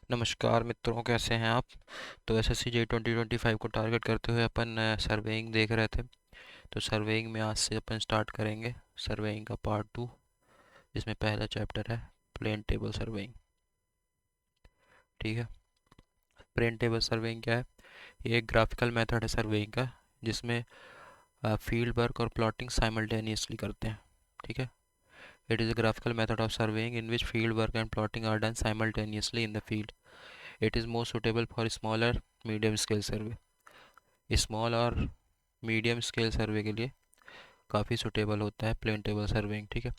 नमस्कार मित्रों, कैसे हैं आप। तो एसएससी जे 2025 को टारगेट करते हुए अपन सर्वेइंग देख रहे थे। तो सर्वेइंग में आज से अपन स्टार्ट करेंगे सर्वेइंग का पार्ट 2, जिसमें पहला चैप्टर है प्लेन टेबल सर्वेइंग। ठीक है। प्लेन टेबल सर्वेइंग क्या है? ये एक ग्राफिकल मेथड है सर्वेइंग का, जिसमें फील्ड वर्क और प्लॉटिंग साइमल्टेनियसली करते हैं। ठीक है। It is a graphical method of surveying in which field work and plotting are done simultaneously in the field. It is most suitable for smaller medium scale survey. Small और medium scale survey के लिए काफ़ी suitable होता है plane table surveying. ठीक है।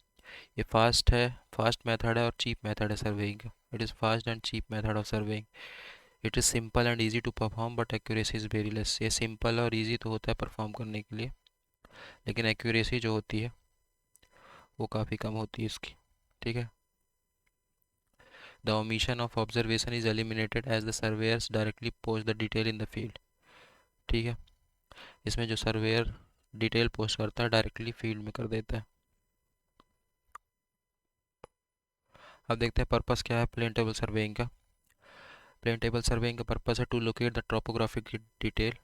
ये fast method है और चीप मेथड है सर्वेइंग का। It is fast and cheap method of surveying. It is simple and easy to perform but accuracy is very less. ये सिंपल और इजी तो होता है परफॉर्म करने के लिए, लेकिन एक्यूरेसी जो होती है वो काफ़ी कम होती है इसकी। ठीक है। The omission of observation is eliminated as the surveyors directly post the detail in the field। ठीक है। इसमें जो सर्वेयर डिटेल पोस्ट करता है डायरेक्टली फील्ड में कर देता है। अब देखते हैं पर्पस क्या है प्लेन टेबल सर्वेइंग का। प्लेन टेबल सर्वेइंग का पर्पस है टू लोकेट द टोपोग्राफी की डिटेल।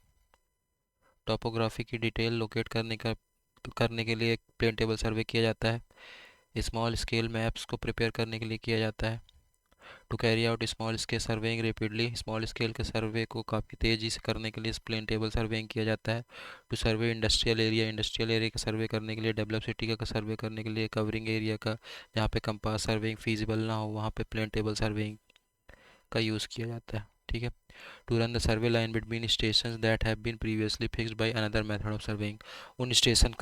टोपोग्राफी की डिटेल लोकेट करने के लिए एक प्लेन टेबल सर्वे किया जाता है। स्मॉल स्केल मैप्स को प्रिपेयर करने के लिए किया जाता है। To carry out small scale surveying rapidly. Small scale के सर्वे को काफ़ी तेज़ी से करने के लिए इस प्लेन टेबल सर्वेइंग किया जाता है। टू सर्वे इंडस्ट्रियल एरिया का सर्वे करने के लिए, डेवलप सिटी का सर्वे करने के लिए, कवरिंग एरिया का जहाँ पे कंपास सर्वेइंग फीजिबल ना हो वहाँ पे प्लेन टेबल सर्वेइंग का यूज़ किया जाता है। ठीक है। To run the survey line between station that have been previously fixed by another method of surveying. उन स्टेशन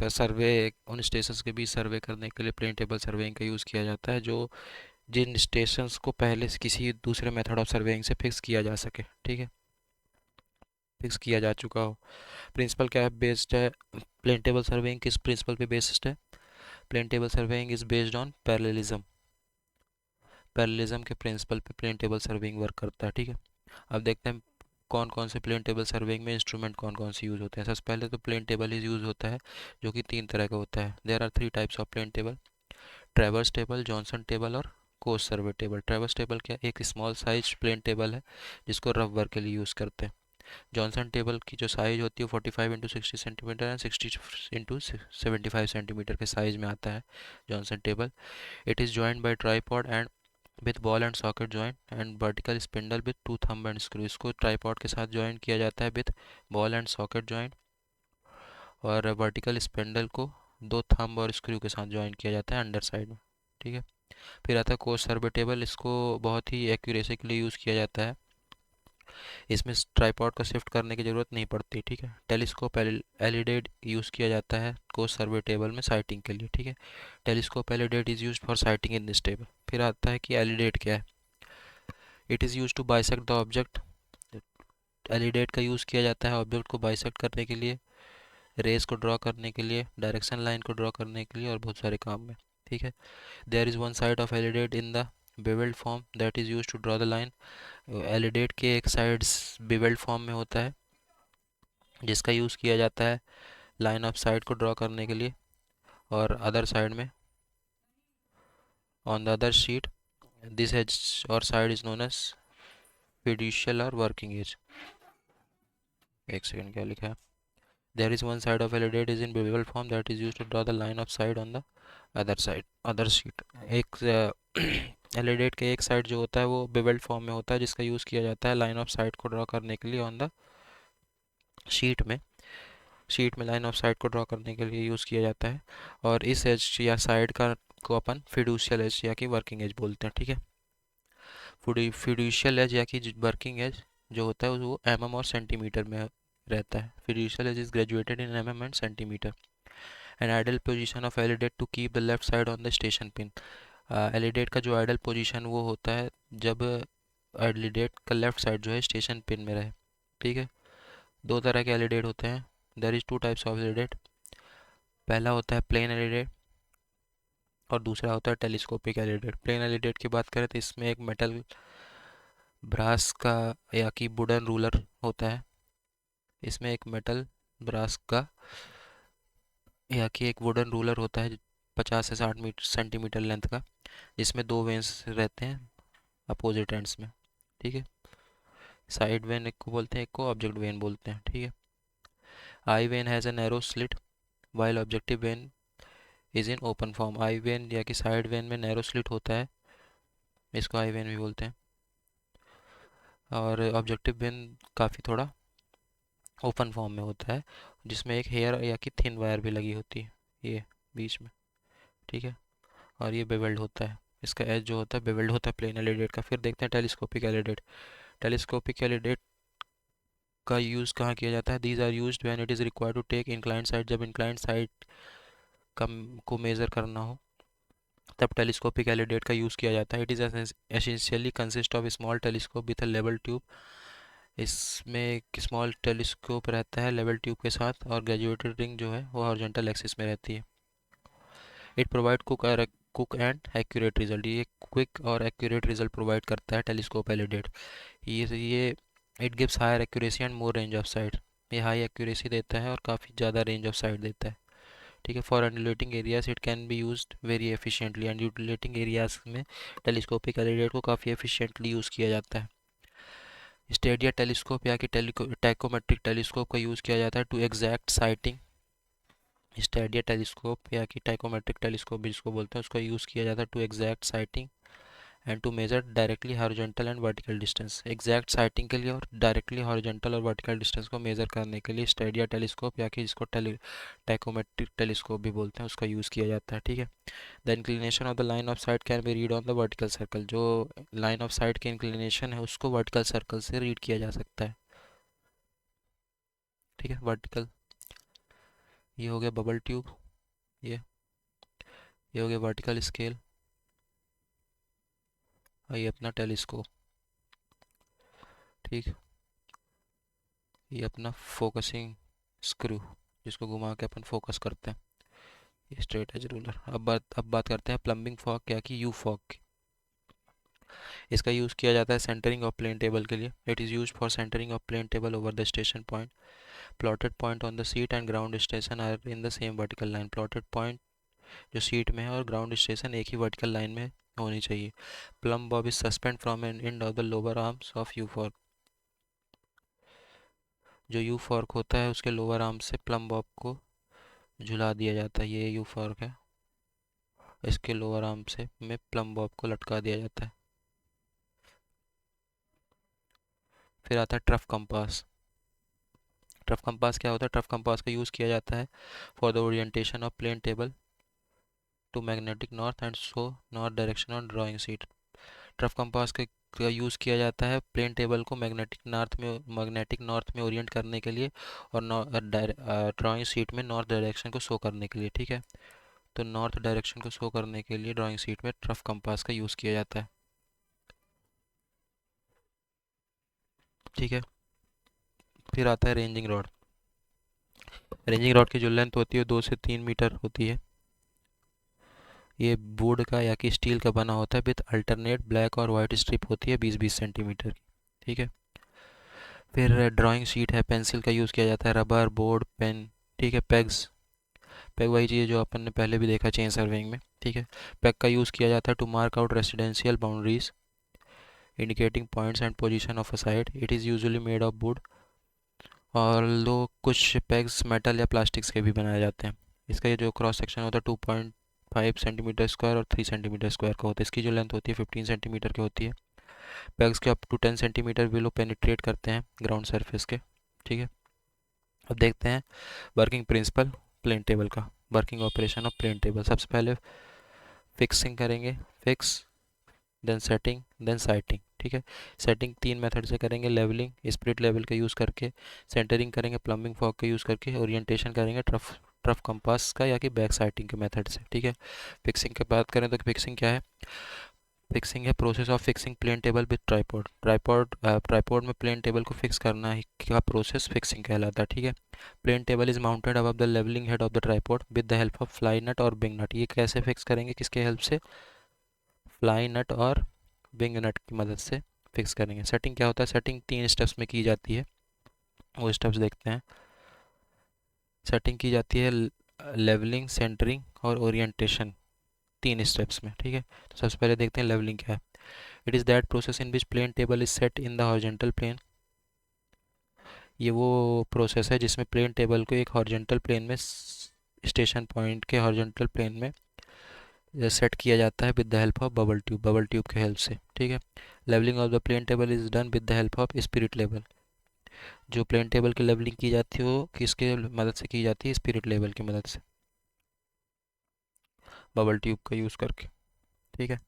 के बीच सर्वे करने के लिए प्लेन टेबल सर्वेइंग का यूज़ किया जाता है, जो जिन स्टेशंस को पहले से किसी दूसरे मेथड ऑफ सर्वेइंग से फिक्स किया जा सके। ठीक है। फिक्स किया जा चुका हो। प्रिंसिपल क्या है, बेस्ड है प्लेन टेबल सर्वेइंग किस प्रिंसिपल पे बेस्ड है? Plane table surveying is based on parallelism. Parallelism के प्रिंसिपल पे प्लेन टेबल सर्वेइंग वर्क करता है। ठीक है। अब देखते हैं कौन कौन से प्लेन टेबल सर्वेइंग में इंस्ट्रूमेंट कौन कौन से यूज़ होते हैं। सबसे पहले तो प्लेन टेबल इज यूज़ होता है, जो कि तीन तरह का होता है। There are three types of plane table: traverse table, Johnson table और coast survey table. Traverse table क्या, एक स्मॉल साइज प्लेन टेबल है जिसको रफ वर्क के लिए यूज़ करते हैं। जॉनसन टेबल की जो साइज होती है 45 × 60 सेंटीमीटर एंड 60 × 75 सेंटीमीटर के साइज में आता है Johnson table. It is joint by tripod and with ball and socket joint and vertical spindle with two thumb and screw. इसको ट्राईपॉड के साथ जॉइंट किया जाता है with ball and socket joint, और वर्टिकल स्पिंडल को दो थंब और स्क्रू के साथ जॉइंट किया जाता है अंडर साइड में। ठीक है। फिर आता है कोस सर्वे टेबल। इसको बहुत ही एक्यूरेसी के लिए यूज़ किया जाता है। इसमें ट्राईपॉड को शिफ्ट करने की ज़रूरत नहीं पड़ती। ठीक है। टेलीस्कोप एलिडेट यूज़ किया जाता है कोस सर्वे टेबल में साइटिंग के लिए। ठीक है। Telescope alidade is use for sighting in this table. फिर आता है कि एलिडेट क्या है। It is use to bisect the object. Alidade का यूज़ किया जाता है ऑब्जेक्ट को बाइसेक्ट करने के लिए, रेस को ड्रॉ करने के लिए, डायरेक्शन लाइन को ड्रॉ करने के लिए और बहुत सारे काम में। ठीक है। There is one side of alidade in the bevelled form that is use to draw the line. Alidade के एक साइड बेवल्ड फॉर्म में होता है जिसका यूज़ किया जाता है लाइन ऑफ साइड को ड्रॉ करने के लिए, और अदर साइड में on the other sheet this edge और side is known as fiducial और वर्किंग एज। एक सेकंड, क्या लिखा है? There is one side of alidade is in bevel form that is use to draw the line of side on the other side other sheet. एक alidade के एक side जो होता है वो बेवल्ड फॉर्म में होता है जिसका यूज़ किया जाता है लाइन ऑफ साइड को ड्रॉ करने के लिए ऑन द शीट में। शीट में लाइन ऑफ साइड को ड्रॉ करने के लिए यूज़ किया जाता है, और इस एज या साइड का को अपन फिड्यूशियल एज या कि वर्किंग एज बोलते हैं। ठीक है। फिड्यूशियल एज या कि वर्किंग एज जो होता है वो mm और सेंटीमीटर में रहता है। Fiducial edge is graduated in and centimetre. An ideal position of alidade to keep the left side on the station pin. Alidade का जो आइडल पोजीशन वो होता है जब एलिडेट का लेफ्ट साइड जो है स्टेशन पिन में रहे। ठीक है। दो तरह के एलिडेट होते हैं। There is two types of alidade. पहला होता है प्लेन एलिडेट और दूसरा होता है टेलीस्कोपिक एलिडेट। प्लेन एलिडेट की बात करें तो इसमें एक मेटल ब्रास का या कि वुडन रूलर होता है। इसमें एक मेटल ब्रास का या कि एक वुडन रूलर होता है 50 से 60 सेंटीमीटर लेंथ का, जिसमें दो वेंस रहते हैं अपोजिट एंड्स में। ठीक है। साइड वेन एक को बोलते हैं, एक को ऑब्जेक्ट वेन बोलते हैं, ठीक है। Eye vane has a narrow slit while objective vane is in open form. Eye vane या कि साइड वेन में नैरो स्लिट होता है, इसको आई वेन भी बोलते हैं। और ऑब्जेक्टिव वेन काफ़ी थोड़ा ओपन फॉर्म में होता है, जिसमें एक हेयर या कि थिन वायर भी लगी होती है ये बीच में, ठीक है। और ये बेवेल्ड होता है, इसका एज जो होता है बेवेल्ड होता है प्लेन एलिडेट का। फिर देखते हैं टेलीस्कोपिक एलिडेट। टेलीस्कोपिक एलिडेट का यूज़ कहाँ किया जाता है? These are used when it is required to take inclined side. जब इंक्लाइंड साइड को मेज़र करना हो तब टेलीस्कोपिक एलिडेट का यूज़ किया जाता है। It is essentially consist of small telescope with a level tube. इसमें एक स्मॉल टेलीस्कोप रहता है लेवल ट्यूब के साथ, और ग्रेजुएटेड रिंग जो है वो हॉरिजॉन्टल एक्सिस में रहती है। It provide quick and accurate result. ये क्विक और एक्यूरेट रिजल्ट प्रोवाइड करता है टेलीस्कोप एलिडेट। ये it gives higher accuracy and more range of sight. ये हाई एक्यूरेसी देता है और काफ़ी ज़्यादा रेंज ऑफ साइट देता है, ठीक है। For undulating areas it can be used very efficiently. Undulating areas में टेलीस्कोपिक एलिडेट को काफ़ी एफिशिएंटली यूज़ किया जाता है। स्टेडिया टेलीस्कोप या कि टैकोमेट्रिक टेलीस्कोप का यूज़ किया जाता है to exact sighting. Stadia telescope या कि टाइकोमेट्रिक टेलीस्कोप भी जिसको बोलते हैं, उसका यूज़ किया जाता है to exact sighting and to measure directly horizontal and vertical distance. Exact sighting के लिए और डायरेक्टली हॉरिजॉन्टल और वर्टिकल डिस्टेंस को मेजर करने के लिए स्टेडिया टेलीस्कोप या कि जिसको टाइकोमेट्रिक टेलीस्कोप भी बोलते हैं उसका यूज़ किया जाता है, ठीक है। The inclination of the line of site can be read on the vertical circle. जो लाइन ऑफ साइट की इंक्लिनेशन है उसको वर्टिकल सर्कल से रीड किया जा सकता है, ठीक है। वर्टिकल, ये हो गया बबल ट्यूब, ये ये हो गया वर्टिकल स्केल, और ये अपना टेलीस्कोप, ठीक। ये अपना फोकसिंग स्क्रू जिसको घुमा के अपन फोकस करते हैं, ये स्ट्रेट एज रूलर। अब बात करते हैं प्लम्बिंग फॉग क्या कि यू फॉग की। इसका यूज़ किया जाता है सेंटरिंग ऑफ प्लेन टेबल के लिए। It is use for centring of plane table over the station point. Plotted point on the sheet and ground station are in the same vertical line. Plotted point जो sheet में है और ground station एक ही vertical line में होनी चाहिए। Plumb bob is suspend from an end of the lower arms of U fork. जो U fork होता है उसके लोअर आर्म से प्लम बॉब को झुला दिया जाता है। ये यू फॉर्क है, इसके लोअर आर्म से में प्लम बॉब को लटका दिया जाता है। फिर आता है ट्रफ कंपास। ट्रफ कंपास क्या होता है? ट्रफ कंपास का यूज़ किया जाता है for the orientation of plane table to magnetic north and so north direction on drawing sheet. Trough compass का यूज़ किया जाता है प्लेन टेबल को मैग्नेटिक नॉर्थ में ओरिएंट करने के लिए, और ड्राइंग सीट में नॉर्थ डायरेक्शन को शो करने के लिए, ठीक है। तो नॉर्थ डायरेक्शन को शो करने के लिए ड्राइंग सीट में ट्रफ कंपास का यूज़ किया जाता है, ठीक है। फिर आता है रेंजिंग रॉड। रेंजिंग रॉड की जो लेंथ होती है 2 से 3 मीटर होती है। ये वुड का या कि स्टील का बना होता है विथ अल्टरनेट ब्लैक और वाइट स्ट्रिप होती है 20-20 सेंटीमीटर की, ठीक है। फिर ड्राइंग शीट है, पेंसिल का यूज़ किया जाता है, रबर बोर्ड पेन, ठीक है। पेग्स, पेग वही चीज़ जो अपन ने पहले भी देखा चेन सर्वेइंग में, ठीक है। पेग का यूज़ किया जाता है to mark out residential boundaries indicating points and position of a site. It is usually made of wood, और लो कुछ पेग्स मेटल या प्लास्टिक्स के भी बनाए जाते हैं। इसका ये जो क्रॉस सेक्शन होता है 2.5 सेंटीमीटर स्क्वायर और 3 सेंटीमीटर स्क्वायर का होता है। इसकी जो लेंथ होती है 15 सेंटीमीटर की होती है। पेग्स के up to 10 centimetre below penetrate करते हैं ग्राउंड सरफेस के, ठीक है। अब देखते हैं वर्किंग प्रिंसिपल प्लेन टेबल का, working operation of plane table. सबसे पहले फिक्सिंग करेंगे, fix, then setting, then sighting, ठीक है। सेटिंग 3 मेथड से करेंगे, लेवलिंग स्प्लिट लेवल का यूज़ करके, सेंटरिंग करेंगे प्लम्बिंग फॉग का यूज़ करके, ओरिएंटेशन करेंगे ट्रफ ट्रफ कंपास का या कि बैक साइटिंग के मेथड से, ठीक है। फिक्सिंग की बात करें तो फिक्सिंग क्या है? फिक्सिंग है process of fixing plane table with tripod. Tripod में प्लेन टेबल को फिक्स करना है का प्रोसेस फिक्सिंग कहलाता है, ठीक है। Plane table is mounted above the levelling head of the tripod with the help of fly nut और बिंग नट। ये कैसे फिक्स करेंगे, किसके हेल्प से? फ्लाई नट और विंग नट की मदद से फिक्स करेंगे। सेटिंग क्या होता है? सेटिंग 3 स्टेप्स में की जाती है, वो स्टेप्स देखते हैं। सेटिंग की जाती है लेवलिंग, सेंटरिंग और ओरिएंटेशन, 3 स्टेप्स में, ठीक है। तो सबसे पहले देखते हैं लेवलिंग क्या है। It is that process in which plane table is set in the horizontal plane. ये वो प्रोसेस है जिसमें प्लेन टेबल को एक हॉरिजॉन्टल प्लेन में स्टेशन पॉइंट के हॉरिजॉन्टल प्लेन में सेट किया जाता है with the help of bubble tube के हेल्प से, ठीक है। Levelling of the plane table is done with the help of spirit level. जो प्लेन टेबल की लेवलिंग की जाती है वो किसके मदद से की जाती है? स्पिरिट लेवल की मदद से, बबल ट्यूब का यूज़ करके, ठीक है।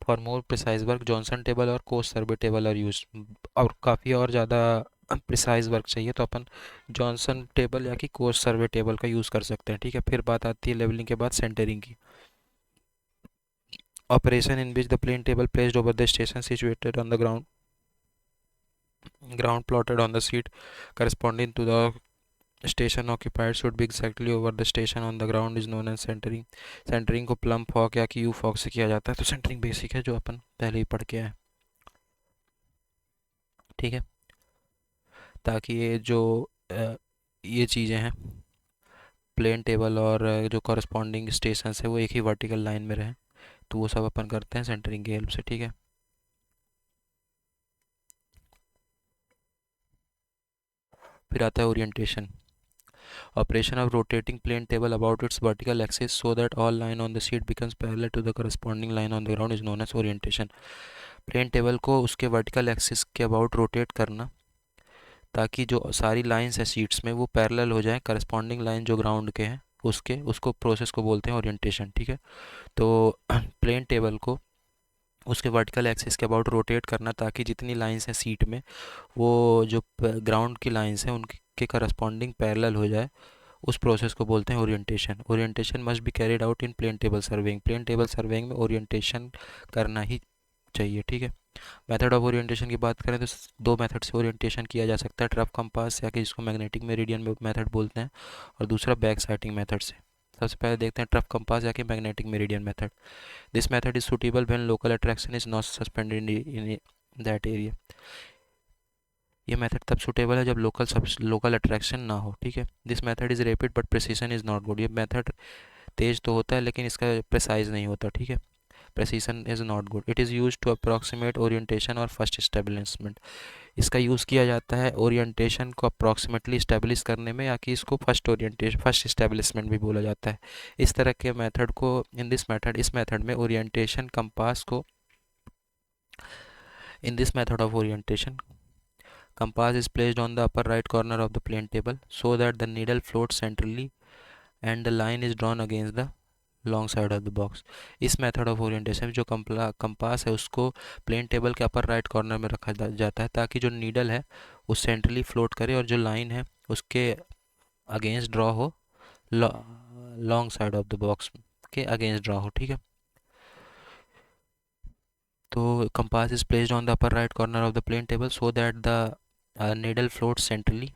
For more precise work Johnson table और coast survey table are use. और काफ़ी और ज़्यादा प्रिसाइज वर्क चाहिए तो अपन जॉनसन टेबल या कि कोस सर्वे टेबल का यूज़ कर सकते हैं, ठीक है। फिर बात आती है लेवलिंग के बाद सेंटरिंग की। Operation in which the plane table placed over the station situated on the ground plotted on the seat corresponding to the station occupied should be exactly over the station on the ground is known as centering। Centering को plumb fork या कि you Fock से किया जाता है। तो centering basic है जो अपन पहले ही पढ़ के आए, ठीक है। ताकि ये जो ये चीज़ें हैं प्लेन टेबल और जो कॉरस्पॉन्डिंग स्टेशन है वो एक ही वर्टिकल लाइन में रहें, तो वो सब अपन करते हैं सेंटरिंग की हेल्प से, ठीक है। फिर आता है orientation. Operation of rotating plane table about its vertical axis so that all line on the sheet becomes parallel to the corresponding line on the ground is known as orientation। Plane table को उसके vertical axis के about rotate करना ताकि जो सारी lines है sheets में वो पैरेलल हो जाए करस्पॉन्डिंग लाइन जो ग्राउंड के हैं उसके, उसको प्रोसेस को बोलते हैं ओरिएंटेशन, ठीक है। तो प्लेन टेबल को उसके वर्टिकल एक्सिस के अबाउट रोटेट करना ताकि जितनी लाइंस हैं सीट में वो जो ग्राउंड की लाइंस हैं उनके करस्पॉन्डिंग पैरेलल हो जाए, उस प्रोसेस को बोलते हैं orientation. Orientation must be carried out in plane table surveying. Plane table surveying में ओरिएंटेशन करना ही चाहिए, ठीक है। मेथड ऑफ ओरिएंटेशन की बात करें तो दो मेथड से ओरिएंटेशन किया जा सकता है, ट्रफ कंपास या कि जिसको मैग्नेटिक मेरिडियन मेथड बोलते हैं, और दूसरा बैक साइटिंग मेथड से। सबसे पहले देखते हैं ट्रफ कंपास या कि magnetic meridian method. This method is suitable when local attraction is not suspended in that area. ये मेथड तब सूटेबल है जब लोकल अट्रैक्शन ना हो, ठीक है। This method is rapid but precision is not good. ये मेथड तेज तो होता है लेकिन इसका प्रिसाइज नहीं होता, ठीक है। Precision is not good. It is use to approximate orientation और फर्स्ट स्टेब्लिशमेंट। इसका यूज़ किया जाता है ओरिएंटेशन को अप्रॉक्सीमेटली स्टेब्लिश करने में, या कि इसको फर्स्ट स्टेब्लिशमेंट भी बोला जाता है। इस तरह के मेथड को इस मेथड में ओरिएंटेशन कंपास को इन this method of orientation compass is placed on the upper right corner of the plane table so that the needle floats centrally and the line is drawn against the long side of the box. इस method of orientation जो compass है उसको plane table के अपर right corner में रखा जाता है ताकि जो नीडल है वो सेंट्रली फ्लोट करे और जो लाइन है उसके अगेंस्ट ड्रॉ हो, long side of the box के अगेंस्ट ड्रॉ हो, ठीक है। तो compass is placed on the upper right corner of the plane table so that the needle floats centrally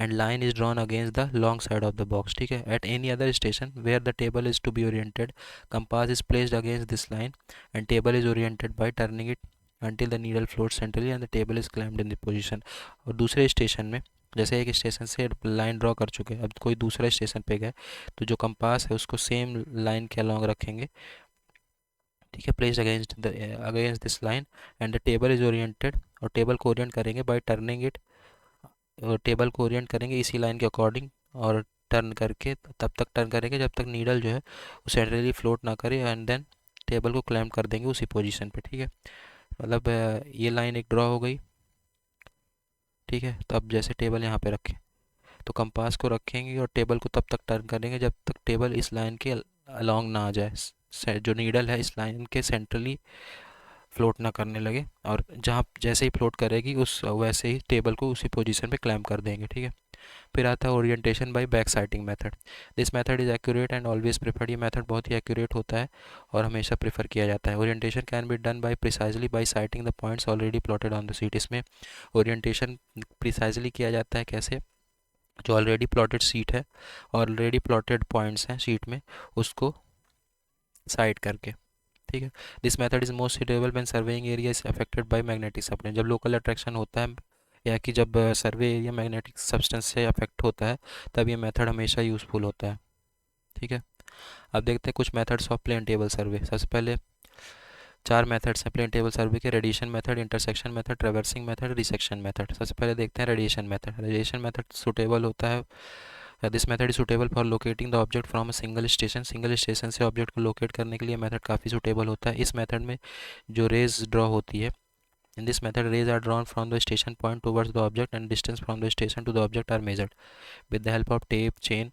and line is drawn against the long side of the box, ठीक है। at any other station where the table is to be oriented, compass is placed against this line and table is oriented by turning it until the needle floats centrally and the table is clamped in the position। और दूसरे station में जैसे एक station से line draw कर चुके हैं, अब कोई दूसरा स्टेशन पे गए तो जो कंपास है उसको सेम लाइन के अलॉन्ग रखेंगे, ठीक है। Placed against this line and the table is oriented, और टेबल को ओरिएंट करेंगे बाय टर्निंग इट, टेबल को ओरिएंट करेंगे इसी लाइन के अकॉर्डिंग और टर्न करके तब तक टर्न करेंगे जब तक नीडल जो है वो सेंट्रली फ्लोट ना करे, एंड देन टेबल को क्लैम्प कर देंगे उसी पोजीशन पे, ठीक है। मतलब ये लाइन एक ड्रॉ हो गई, ठीक है। तो अब जैसे टेबल यहाँ पे रखें तो कंपास को रखेंगे और टेबल को तब तक टर्न करेंगे जब तक टेबल इस लाइन के अलॉन्ग ना आ जाए, जो नीडल है इस लाइन के सेंट्रली फ्लोट ना करने लगे, और जहाँ जैसे ही फ्लोट करेगी उस वैसे ही टेबल को उसी पोजीशन पे क्लैम्प कर देंगे, ठीक है। फिर आता है orientation by back sighting method. This method is accurate and always preferred. ये मेथड बहुत ही एक्यूरेट होता है और हमेशा प्रेफर किया जाता है। Orientation can be done by precisely by sighting the points already plotted on the sheet. इसमें ओरिएंटेशन प्रिसाइजली किया जाता है कैसे? जो ऑलरेडी प्लॉटेड सीट है, ऑलरेडी प्लॉटेड पॉइंट्स हैं सीट में, उसको साइड करके, ठीक है। This method is most suitable when surveying area is affected by magnetic substance. जब लोकल अट्रैक्शन होता है या कि जब सर्वे एरिया मैग्नेटिक सब्सटेंस से अफेक्ट होता है तब ये मेथड हमेशा यूज़फुल होता है, ठीक है। अब देखते हैं कुछ methods of plane table survey. सबसे पहले चार मेथड्स हैं प्लेन टेबल सर्वे के: radiation method, intersection method, traversing method, resection method. सबसे पहले देखते हैं radiation method. Radiation method suitable होता है, this method is suitable for locating the object from a single station. Single station से object को locate करने के लिए मेथड काफ़ी सुटेबल होता है। इस मेथड में जो रेज ड्रॉ होती है, in this method rays are drawn from the station point towards the object and distance from the station to the object are measured with the help of tape chain.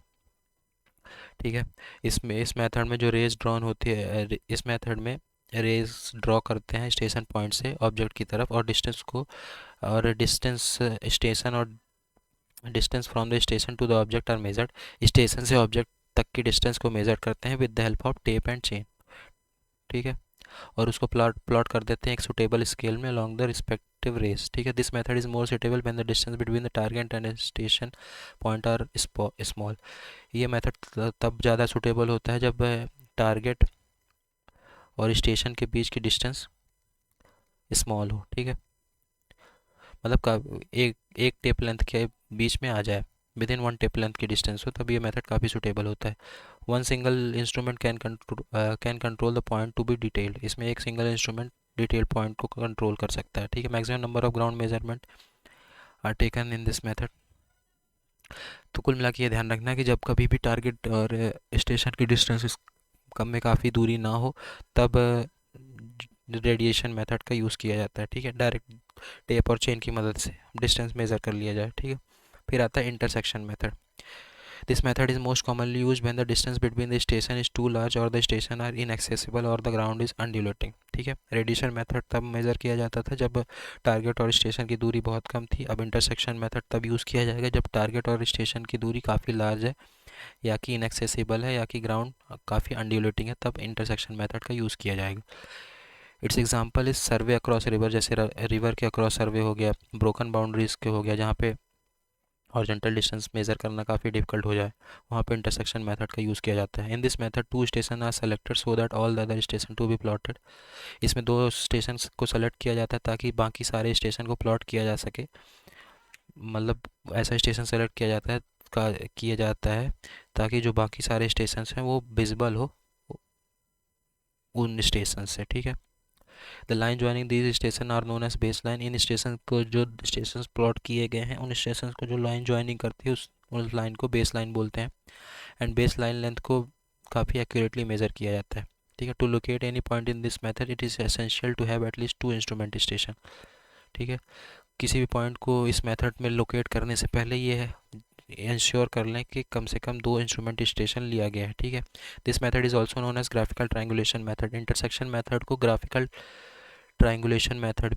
ठीक है, इस method में जो raise drawn होती है, इस method में raise draw करते हैं स्टेशन पॉइंट से ऑब्जेक्ट की तरफ, और distance from the station to the object are measured. Station से ऑब्जेक्ट तक की डिस्टेंस को मेजर करते हैं with the help of tape and chain. ठीक है, और उसको प्लॉट कर देते हैं एक सुटेबल स्केल में अलॉन्ग द रिस्पेक्टिव रेस। ठीक है, this method is more suitable when the distance between the target and station point are small. ये मेथड तब ज़्यादा सुटेबल होता है जब टारगेट और स्टेशन के बीच की डिस्टेंस स्मॉल हो। ठीक है, मतलब का एक एक टेप लेंथ के बीच में आ जाए, within one tape length की डिस्टेंस हो, तब ये मेथड काफ़ी सुटेबल होता है। One single instrument can control the point to be detailed. इसमें एक सिंगल इंस्ट्रूमेंट डिटेल पॉइंट को कंट्रोल कर सकता है। ठीक है, maximum number of ground measurement are taken in this method. तो कुल मिला के ये ध्यान रखना है कि जब कभी भी टारगेट और स्टेशन की डिस्टेंस कम में काफ़ी दूरी ना हो, तब रेडिएशन मेथड का यूज़ किया जाता है। ठीक है, डायरेक्ट टेप और चेन की मदद से डिस्टेंस मेज़र कर लिया जाए। ठीक है, फिर आता है intersection method. This method is most commonly use when the distance between the station is too large और द स्टेशन आर इनएक्सेसिबल और द ग्राउंड इज अनड्यूलेटिंग। ठीक है, रेडिएशन मेथड तब मेज़र किया जाता था जब टारगेट और स्टेशन की दूरी बहुत कम थी। अब इंटरसेक्शन मेथड तब यूज़ किया जाएगा जब टारगेट और स्टेशन की दूरी काफ़ी लार्ज है, या कि इनएक्सेसिबल है, या कि ग्राउंड काफ़ी अनड्यूलेटिंग है, तब इंटरसेक्शन मेथड का यूज़ किया जाएगा। It's example is survey across river, जैसे रिवर के अक्रॉस सर्वे हो गया, ब्रोकन बाउंड्रीज के हो गया, जहाँ पे हॉरिजॉन्टल डिस्टेंस मेजर करना काफ़ी डिफिकल्ट हो जाए, वहाँ पे इंटरसेक्शन मेथड का यूज़ किया जाता है। In this method two station are selected so that all the other station to be plotted. इसमें दो स्टेशन को सेलेक्ट किया जाता है ताकि बाकी सारे स्टेशन को प्लॉट किया जा सके। मतलब ऐसा स्टेशन सेलेक्ट किया जाता है ताकि जो बाकी सारे स्टेशन हैं वो विजिबल हो उन स्टेशन से। ठीक है, the line joining these station are known as base line. इन स्टेशन को, जो स्टेशन प्लॉट किए गए हैं, उन स्टेशन को जो लाइन ज्वाइनिंग करती है उस लाइन को बेस लाइन बोलते हैं। एंड बेस लाइन लेंथ को काफ़ी एक्यूरेटली मेजर किया जाता है। ठीक है, to locate any point in this method it is essential to have at least two instrument station. ठीक है, किसी भी पॉइंट को इस मेथड में लोकेट करने से पहले ये इंश्योर कर लें कि कम से कम दो इंस्ट्रूमेंट स्टेशन लिया गया है। ठीक है, this method is also known as graphical triangulation method. Intersection method को ग्राफिकल ट्रायंगुलेशन मेथड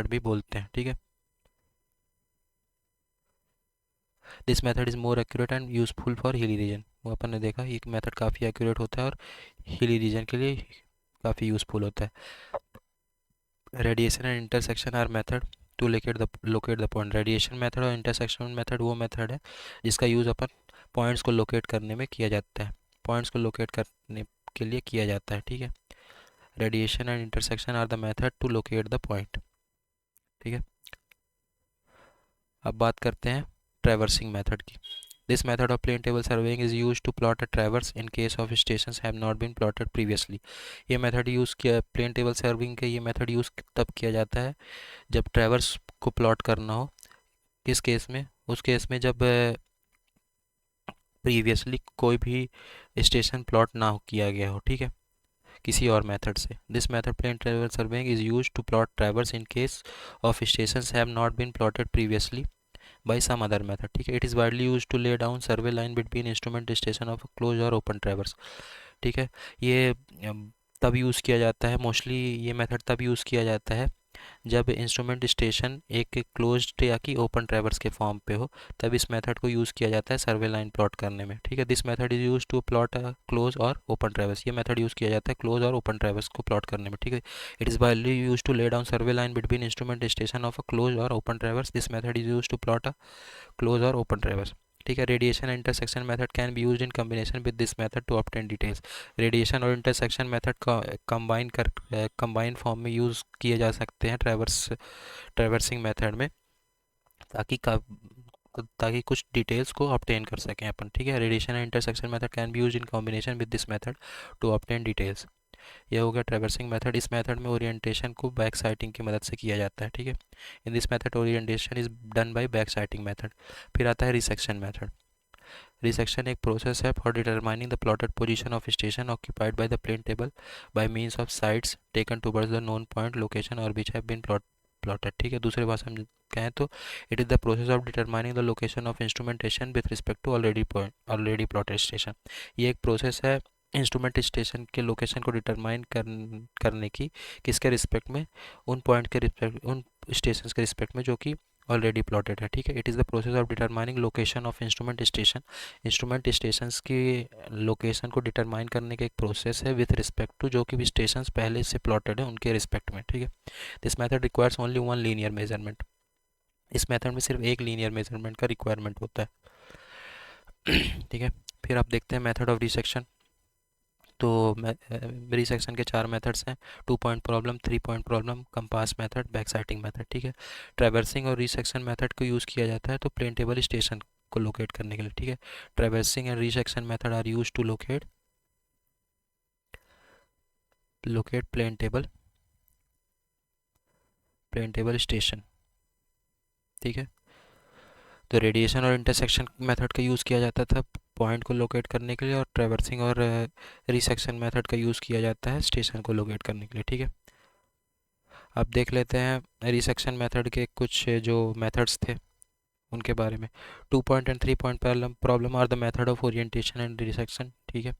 भी बोलते हैं। ठीक है, this method is more accurate and useful for hilly region. वो अपन ने देखा, ये मेथड काफ़ी एक्यूरेट होता है और हिली रीजन के लिए काफ़ी यूजफुल होता है। Radiation and intersection are method to locate the point. Radiation method और इंटरसेक्शन मेथड वो मेथड है जिसका यूज़ अपन पॉइंट्स को लोकेट करने में किया जाता है, पॉइंट्स को लोकेट करने के लिए किया जाता है। ठीक है, radiation and intersection are the method to locate the point. ठीक है, अब बात करते हैं ट्रैवर्सिंग मेथड की। This method of plane table surveying is use to plot a traverse in case of stations have not been plotted previously. ये method use किया, plane table surveying का ये मेथड यूज़ तब किया जाता है जब ट्रैवर्स को प्लॉट करना हो। किस केस में? उस केस में जब प्रीवियसली कोई भी स्टेशन प्लॉट ना हो किया गया हो। ठीक है, किसी और मेथड से। This method plane table surveying is use to plot traverse in case of stations have not been plotted previously by some other method. ठीक है, it is widely used to lay down survey line between instrument station of a closed or open traverse. ठीक है, ये तब use किया जाता है, mostly ये मेथड तब यूज़ किया जाता है जब इंस्ट्रूमेंट स्टेशन एक क्लोज्ड या कि ओपन ट्रैवर्स के फॉर्म पे हो, तब इस मेथड को यूज़ किया जाता है सर्वे लाइन प्लॉट करने में। ठीक है, this method is use to plot close और ओपन ट्रैवर्स। ये मेथड यूज़ किया जाता है क्लोज और ओपन ट्रैवर्स को प्लॉट करने में। ठीक है, it is widely use to lay down survey line between instrument station of a close और open traverse. This method is use to plot a close और ओपन ट्रैवर्स। ठीक है, radiation and intersection method can be used in combination with this method to obtain details. Radiation और intersection method का combine form में use किए जा सकते हैं ट्रैवर्सिंग मेथड में, ताकि ताकि कुछ डिटेल्स को ऑब्टेन कर सकें अपन, ठीक है। Radiation and intersection method can be use in combination with this method to obtain details. यह हो गया ट्रैवर्सिंग मेथड। इस मेथड में ओरिएंटेशन को बैक साइटिंग की मदद से किया जाता है, ठीक है। In this method orientation is done by back sighting method. फिर आता है रिसेक्शन मेथड। रिसेक्शन एक प्रोसेस है for determining the plotted position of station occupied by the plane table by means of sides taken towards the known point location और which have been plotted, ठीक है। दूसरी भाषा में कहें तो it is the process of determining the location of instrumentation with respect to already plotted station. ये एक प्रोसेस है इंस्ट्रूमेंट स्टेशन के लोकेशन को डिटरमाइन करने की, किसके रिस्पेक्ट में, उन पॉइंट के रिस्पेक्ट, उन स्टेशन के रिस्पेक्ट में जो कि ऑलरेडी प्लॉटेड है, ठीक है। It is the process of determining location of instrument station. Instrument stations की लोकेशन को डिटरमाइन करने का एक प्रोसेस है विथ रिस्पेक्ट टू जो कि भी स्टेशंस पहले से प्लॉटेड है उनके रिस्पेक्ट में, ठीक है। This method requires only one linear measurement. इस मेथड में सिर्फ एक लीनियर मेजरमेंट का रिक्वायरमेंट होता है, ठीक है। फिर आप देखते हैं मेथड ऑफ रिसेक्शन। तो रिसेक्शन के 4 मेथड्स हैं: 2 point problem, 3 point problem, compass method, back sighting method, ठीक है। ट्रैवर्सिंग और रिसेक्शन मेथड को यूज़ किया जाता है तो प्लेन टेबल स्टेशन को लोकेट करने के लिए, ठीक है। Traversing and resection method are use to locate plane table station, ठीक है। तो रेडिएशन और इंटरसेक्शन मेथड का यूज़ किया जाता था पॉइंट को लोकेट करने के लिए, और ट्रैवर्सिंग और रिसेक्शन मेथड का यूज़ किया जाता है स्टेशन को लोकेट करने के लिए, ठीक है। अब देख लेते हैं रिसेक्शन मेथड के कुछ जो मेथड्स थे उनके बारे में। 2 point and 3 point problem are the method of orientation and resection, ठीक है।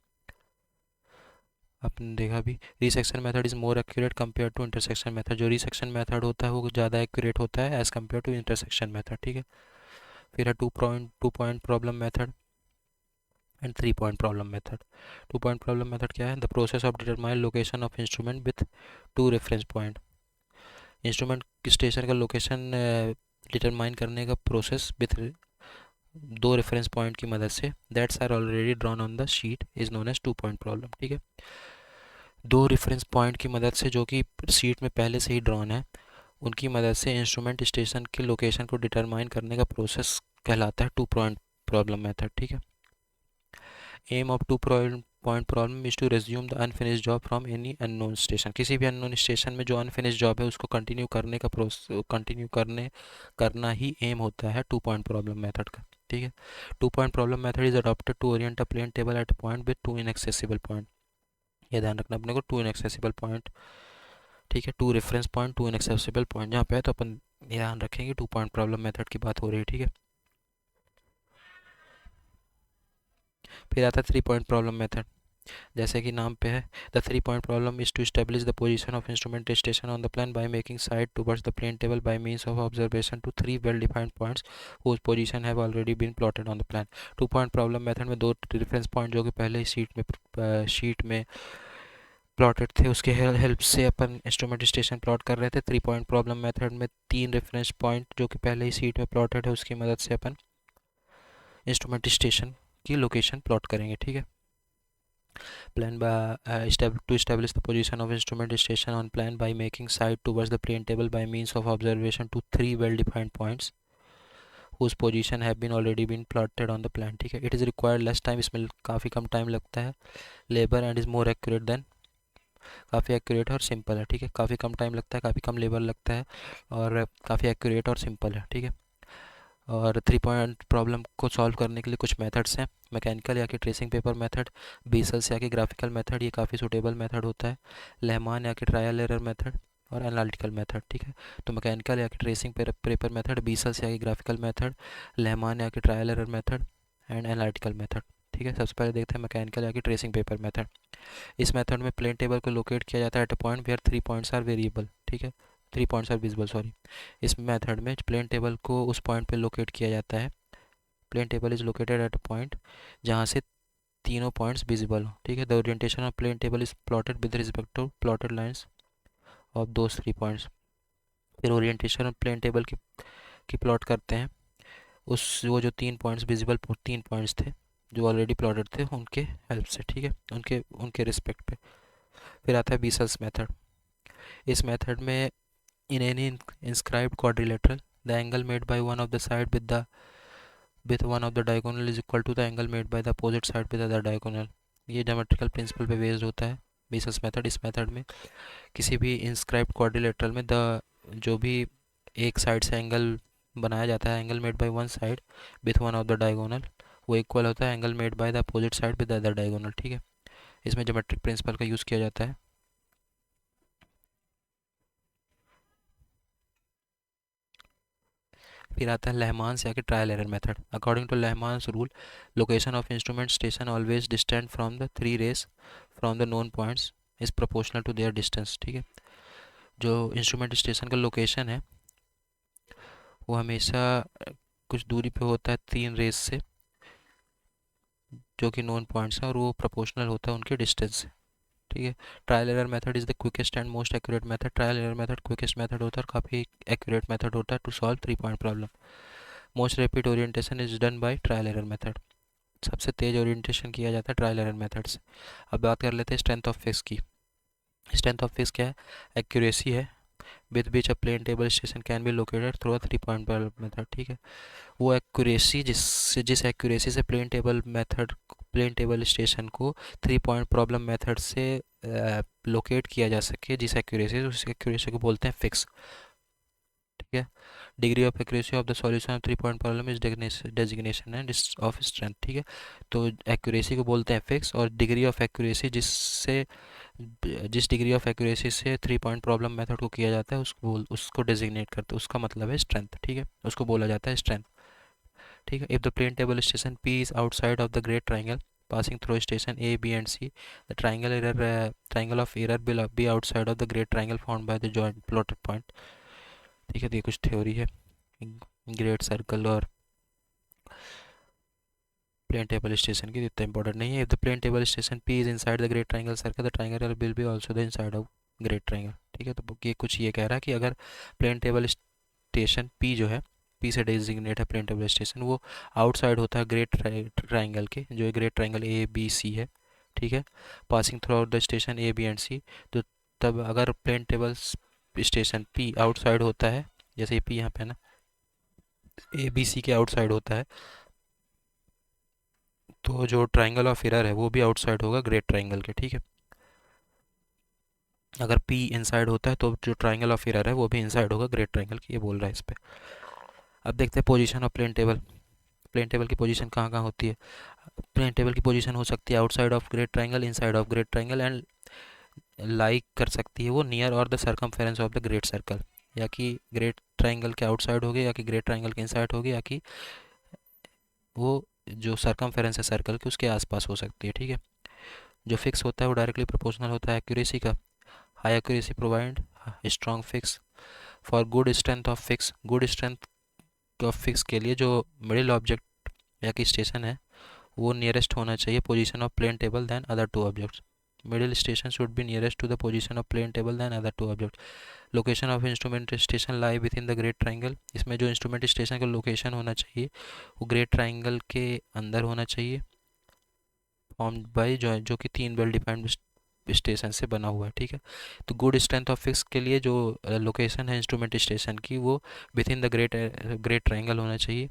आपने देखा भी resection method is more accurate compare to intersection method. जो रिसेक्शन मेथड होता है वो ज़्यादा एक्यूरेट होता है as compare to intersection method, ठीक है। फिर है 2 point problem method and 3 point problem method. 2 point problem method क्या है? The process of determine location of instrument with 2 reference point. Instrument station का लोकेशन डिटरमाइन करने का प्रोसेस विथ 2 रेफरेंस पॉइंट की मदद से, that's are already drawn on the sheet, is known as 2 point problem, ठीक है। 2 रेफरेंस पॉइंट की मदद से जो कि शीट में पहले से ही ड्रॉन है, उनकी मदद से इंस्ट्रूमेंट स्टेशन के लोकेशन को डिटरमाइन करने का प्रोसेस कहलाता है 2 पॉइंट प्रॉब्लम मेथड, ठीक है। Aim of 2 point problem is to resume the unfinish job from any unknown station. किसी भी अननोन स्टेशन में जो अनफिनिश जॉब है उसको कंटिन्यू करना ही एम होता है 2 पॉइंट प्रॉब्लम मेथड का, ठीक है। 2 point problem method is adopted to orient a plane table at a point with 2 inaccessible point. ये ध्यान रखना अपने को, 2 इनएक्सेसिबल पॉइंट, ठीक है। 2 रेफरेंस पॉइंट, 2 इनएक्सेसिबल पॉइंट जहाँ पे है तो अपन ध्यान रखेंगे 2 पॉइंट प्रॉब्लम मेथड की बात हो रही है, ठीक है। फिर आता है 3 पॉइंट प्रॉब्लम मेथड। जैसे कि नाम पे है, the 3 point problem is to establish the position of instrument station on the plan by making sight towards the plane table by means of observation to 3 well defined points whose position have already been plotted on the plan. 2 point problem method में 2 reference point जो कि पहले ही sheet में plotted थे उसके help से अपन instrument station plot कर रहे थे। 3 पॉइंट प्रॉब्लम मेथड में 3 रेफरेंस पॉइंट जो कि पहले ही शीट में प्लॉटेड है उसकी मदद से अपन इंस्ट्रूमेंट स्टेशन की लोकेशन प्लॉट करेंगे, ठीक है। Plan by to establish the position of instrument station on plan by making side towards the plane table by means of observation to 3 well-defined points whose position have been already been plotted on the plan, ठीक है। It is required less time, इसमें काफ़ी कम time लगता है। Labour and is more accurate then, काफ़ी accurate और simple है, ठीक है। काफ़ी कम टाइम लगता है, काफ़ी कम लेबर लगता है और काफ़ी एक्यूरेट और सिंपल है, ठीक है। और 3 पॉइंट प्रॉब्लम को सॉल्व करने के लिए कुछ मेथड्स हैं: मैकेनिकल या कि ट्रेसिंग पेपर मेथड, बीसल्स या कि ग्राफिकल मेथड, ये काफ़ी सूटेबल मेथड होता है, लेहमान या कि ट्रायल एरर मेथड और एनालिटिकल मेथड, ठीक है। तो मैकेनिकल या कि ट्रेसिंग पेपर मेथड, बीसल्स या कि ग्राफिकल मेथड, लेहमान या कि trial error method and analytical method, ठीक है। सबसे पहले देखते हैं मैकेनिकल या कि ट्रेसिंग पेपर मेथड। इस मेथड में प्लेन टेबल को लोकेट किया जाता है at a point where 3 points are variable, ठीक है, 3 पॉइंट्स आर विजिबल, सॉरी। इस मेथड में प्लेन टेबल को उस पॉइंट पे लोकेट किया जाता है, plane table is located at a point जहाँ से तीनों पॉइंट्स विजिबल हो, ठीक है। The orientation of plane table is plotted with respect to plotted lines of those 3 points. फिर ओरिएंटेशन ऑफ प्लेन टेबल की प्लॉट करते हैं उस वो जो 3 पॉइंट्स विजिबल 3 पॉइंट्स थे जो ऑलरेडी प्लॉटेड थे उनके हेल्प से, ठीक है, उनके उनके रिस्पेक्ट पे। फिर आता है बीसल्स मेथड। इस मेथड में in any inscribed quadrilateral, the angle made by one of the side with the with one of the diagonal is equal to the angle made by the opposite side with other diagonal. ये geometrical principle पे based होता है basis method. इस method में किसी भी inscribed quadrilateral में the जो भी एक साइड से एंगल बनाया जाता है, angle made by one side with one of the diagonal, वो इक्वल होता है angle made by the opposite side with other diagonal. ठीक है, इसमें ज्योमेट्रिक प्रिंसिपल का यूज़ किया जाता है। फिर आता है लेहमान्स या कि trial error method. According to Lehmann's rule, location of instrument station always distant from the three rays from the known points is proportional to their distance. ठीक है, जो इंस्ट्रूमेंट स्टेशन का लोकेशन है वो हमेशा कुछ दूरी पे होता है तीन रेस से, जो कि नोन पॉइंट्स हैं, और वो प्रोपोर्शनल होता है उनके डिस्टेंस से। ठीक है, trial error method is the quickest and most accurate method. Trial error method quickest method होता है और काफ़ी एक्यूरेट मेथड होता है to solve 3 point problem. Most rapid orientation is done by trial error method. सबसे तेज़ ओरिएंटेशन किया जाता है ट्रायल एरर मेथड से। अब बात कर लेते हैं स्ट्रेंथ ऑफ फिक्स की। स्ट्रेंथ ऑफ फिक्स क्या है? एक्यूरेसी है with which a plane table station can be located through a 3 point method. ठीक है, वो एक्यूरेसी जिस एक्यूरेसी से प्लेन टेबल स्टेशन को 3 पॉइंट प्रॉब्लम मेथड से लोकेट किया जा सके, जिस एक्यूरेसी उस एक्यूरेसी को बोलते हैं फिक्स। ठीक है, degree of accuracy of the solution of 3 point problem is designation end of strength. ठीक है, तो एक्यूरेसी को बोलते हैं फिक्स, और डिग्री ऑफ एक्यूरेसी जिस डिग्री ऑफ एक्यूरेसी से 3 पॉइंट प्रॉब्लम मेथड को किया जाता है उसको डेजिग्नेट करते हैं, उसका मतलब है स्ट्रेंथ। ठीक है, उसको बोला जाता है स्ट्रेंथ। ठीक है, if the plane table station P is outside of the great triangle passing through station A, B and C, the triangle of error will be outside of the great triangle formed by the joint plotted point। ठीक है, तो ये कुछ theory है great circle और plane table station की, इतना important नहीं है। If the plane table station P is inside the great triangle circle, the triangle will be also the inside of great triangle. ठीक है, तो ये कुछ ये कह रहा है कि अगर प्लेन टेबल स्टेशन P जो है, P से डेजिग्नेट है प्लेन टेबल स्टेशन, वो आउटसाइड होता है ग्रेट ट्राइंगल के, जो great triangle A B C है। ठीक है, passing through out the station A B and C, तो तब अगर plane table station P outside होता है, जैसे P यहाँ पे है ना, ABC के आउटसाइड होता है, तो जो ट्राइंगल ऑफ एरर है वो भी आउटसाइड होगा ग्रेट ट्राइंगल के। ठीक है, अगर P इनसाइड होता है तो जो ट्राइंगल ऑफ एरर है वो भी इनसाइड होगा ग्रेट ट्राइंगल की, ये बोल रहा है इस पे। अब देखते हैं position of plane table. Plane table की पोजीशन कहाँ कहाँ होती है? प्लेन टेबल की पोजीशन हो सकती है outside of great triangle, inside of great triangle, and like कर सकती है वो नियर और the circumference of the great circle, या कि ग्रेट ट्राइंगल के आउटसाइड होगी, या कि ग्रेट ट्राइंगल के इनसाइड होगी, या कि वो जो सर्कमफेरेंस है सर्कल के उसके आसपास हो सकती है। ठीक है, जो फिक्स होता है वो डायरेक्टली प्रोपोर्शनल होता है एक्यूरेसी का। High accuracy provide strong fix. For good strength of fix, good strength of fix के लिए जो मिडिल ऑब्जेक्ट या कि स्टेशन है वो नियरेस्ट होना चाहिए position of plane table then other two objects. Middle station should be nearest to the position of plane table then other two object. Location of instrument station lie within the great triangle, इसमें जो instrument station का location होना चाहिए वो great triangle के अंदर होना चाहिए, फॉर्म्ड बाय जो कि 3 वेल डिफाइंड स्टेशन से बना हुआ है। ठीक है, तो गुड स्ट्रेंथ ऑफ फिक्स के लिए जो लोकेशन है इंस्ट्रूमेंट स्टेशन की वो within the great triangle होना चाहिए,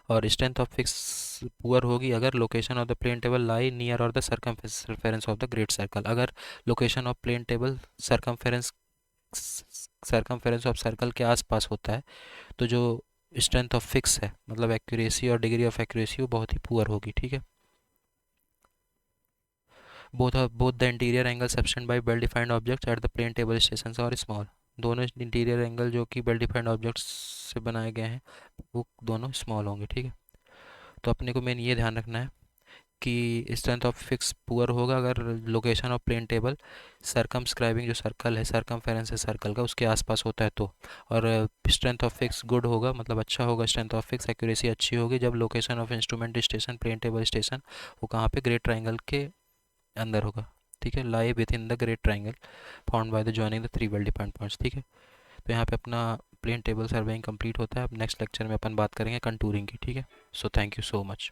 और स्ट्रेंथ ऑफ फिक्स पुअर होगी अगर location of the plane table lie near और the circumference of the great circle. अगर location of plane table circumference of circle के आसपास होता है तो जो स्ट्रेंथ ऑफ फिक्स है, मतलब एक्यूरेसी और डिग्री ऑफ एक्यूरेसी, वो बहुत ही पुअर होगी। ठीक है, both the interior angles subtended by well defined objects at the plane table stations are small। दोनों इंटीरियर एंगल जो कि वेल डिफाइंड ऑब्जेक्ट्स से बनाए गए हैं वो दोनों स्मॉल होंगे। ठीक है, तो अपने को मेन ये ध्यान रखना है कि स्ट्रेंथ ऑफ फिक्स पुअर होगा अगर location of plane table circumscribing जो सर्कल है, सर्कमफेरेंस है सर्कल का, उसके आसपास होता है तो। और स्ट्रेंथ ऑफ फिक्स गुड होगा, मतलब अच्छा होगा स्ट्रेंथ ऑफ फिक्स, एक्यूरेसी अच्छी होगी जब location of instrument station plane table station वो कहाँ पे ग्रेट ट्राइंगल के अंदर होगा। ठीक है, लाई within the great triangle found by the joining the 3 well defined points. ठीक है, तो यहाँ पे अपना प्लेन टेबल सर्वेइंग कंप्लीट होता है। अब नेक्स्ट लेक्चर में अपन बात करेंगे कंटूरिंग की। ठीक है, so thank you so much.